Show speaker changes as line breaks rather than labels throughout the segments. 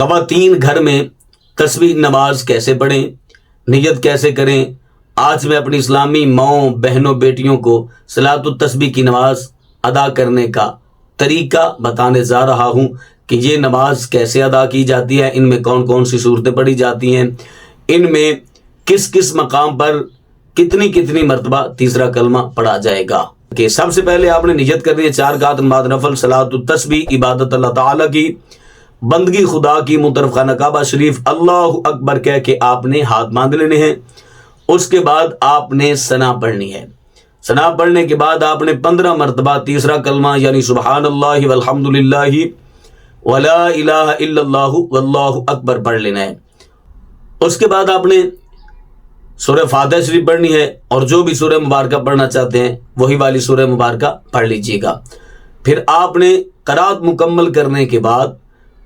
خواتین گھر میں تسبیح نماز کیسے پڑھیں، نیت کیسے کریں، آج میں اپنی اسلامی ماؤں بہنوں بیٹیوں کو صلاۃ التسبیح کی نماز ادا کرنے کا طریقہ بتانے جا رہا ہوں کہ یہ نماز کیسے ادا کی جاتی ہے، ان میں کون کون سی صورتیں پڑھی جاتی ہیں، ان میں کس کس مقام پر کتنی مرتبہ تیسرا کلمہ پڑھا جائے گا۔ کہ سب سے پہلے آپ نے نیت کرنی ہے 4 رکعت بعد نفل صلاۃ التسبیح، عبادت اللہ تعالیٰ کی، بندگی خدا کی، منطرف خانہ کعبہ شریف اللہ اکبر کہہ کے آپ نے ہاتھ باندھ لینے ہیں۔ اس کے بعد آپ نے ثنا پڑھنی ہے۔ ثنا پڑھنے کے بعد آپ نے 15 مرتبہ تیسرا کلمہ یعنی سبحان اللہ والحمد للہ ولا الہ الا اللہ واللہ اکبر پڑھ لینا ہے۔ اس کے بعد آپ نے سورہ فاتحہ شریف پڑھنی ہے، اور جو بھی سورہ مبارکہ پڑھنا چاہتے ہیں وہی والی سورہ مبارکہ پڑھ لیجیے گا۔ پھر آپ نے قرات مکمل کرنے کے بعد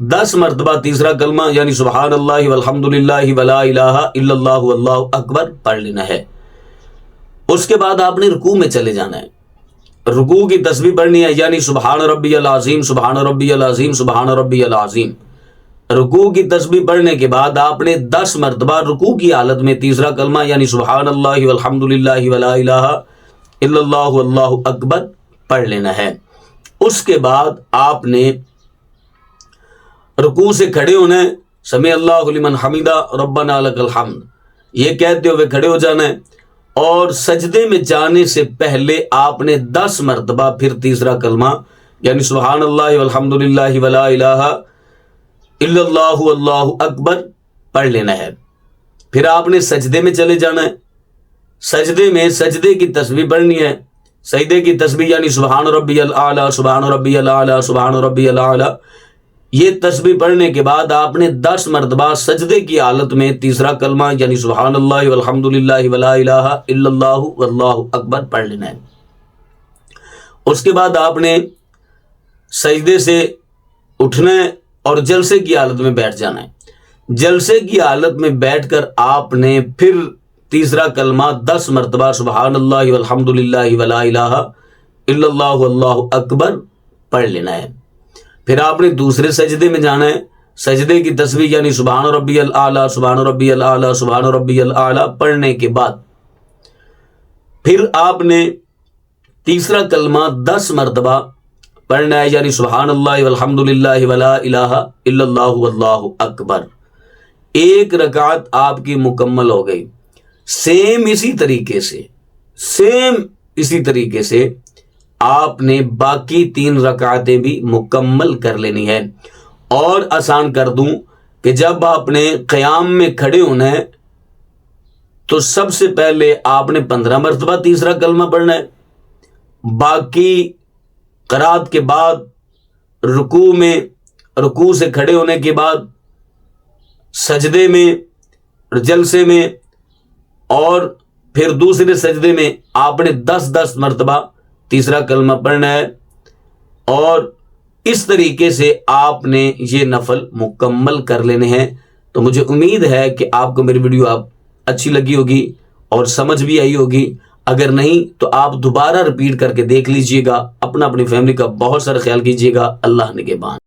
10 مرتبہ تیسرا کلمہ یعنی سبحان اللہ والحمد للہ ولا الہ الا اللہ واللہ اکبر پڑھ لینا ہے۔ اس کے بعد آپ نے رکوع میں چلے جانا ہے، رکوع کی تسبیح پڑھنی ہے یعنی سبحان ربی العظیم سبحان ربی العظیم سبحان ربی العظیم۔ رکوع کی تسبیح پڑھنے کے بعد آپ نے 10 مرتبہ رکوع کی حالت میں تیسرا کلمہ یعنی سبحان اللہ والحمد للہ ولا الہ الا اللہ واللہ اکبر پڑھ لینا ہے۔ اس کے بعد آپ نے رکوع سے کھڑے ہونا ہے، سمع اللہ لمن حمدہ ربنا لک الحمد یہ کہتے ہوئے کھڑے ہو جانا ہے، اور سجدے میں جانے سے پہلے آپ نے 10 مرتبہ پھر تیسرا کلمہ یعنی سبحان اللہ والحمد للہ ولا الہ الا اللہ واللہ اکبر پڑھ لینا ہے۔ پھر آپ نے سجدے میں چلے جانا ہے، سجدے میں سجدے کی تسبیح پڑھنی ہے، سجدے کی تسبیح یعنی سبحان ربی الاعلی سبحان ربی الاعلی سبحان ربی الاعلی۔ یہ تسبیح پڑھنے کے بعد آپ نے 10 مرتبہ سجدے کی حالت میں تیسرا کلمہ یعنی سبحان اللہ والحمد للہ ولا الہ الا اللہ واللہ اکبر پڑھ لینا ہے۔ اس کے بعد آپ نے سجدے سے اٹھنا ہے اور جلسے کی حالت میں بیٹھ جانا ہے۔ جلسے کی حالت میں بیٹھ کر آپ نے پھر تیسرا کلمہ 10 مرتبہ سبحان اللہ والحمد للہ ولا الہ الا اللہ واللہ اکبر پڑھ لینا ہے۔ پھر آپ نے دوسرے سجدے میں جانا ہے، سجدے کی تسبیح یعنی سبحان ربی الاعلی سبحان ربی الاعلی سبحان ربی الاعلی پڑھنے کے بعد پھر آپ نے تیسرا کلمہ 10 مرتبہ پڑھنا ہے یعنی سبحان اللہ والحمد للہ ولا الہ الا اللہ واللہ اکبر۔ ایک رکعت آپ کی مکمل ہو گئی۔ سیم اسی طریقے سے آپ نے باقی 3 رکعتیں بھی مکمل کر لینی ہے۔ اور آسان کر دوں کہ جب آپ نے قیام میں کھڑے ہونا ہے تو سب سے پہلے آپ نے 15 مرتبہ تیسرا کلمہ پڑھنا ہے، باقی قرات کے بعد رکوع سے کھڑے ہونے کے بعد سجدے میں جلسے میں اور پھر دوسرے سجدے میں آپ نے 10 مرتبہ تیسرا کلمہ پڑھنا ہے، اور اس طریقے سے آپ نے یہ نفل مکمل کر لینے ہیں۔ تو مجھے امید ہے کہ آپ کو میری ویڈیو اچھی لگی ہوگی اور سمجھ بھی آئی ہوگی۔ اگر نہیں تو آپ دوبارہ رپیٹ کر کے دیکھ لیجئے گا۔ اپنی فیملی کا بہت سارا خیال کیجئے گا۔ اللہ نگہبان۔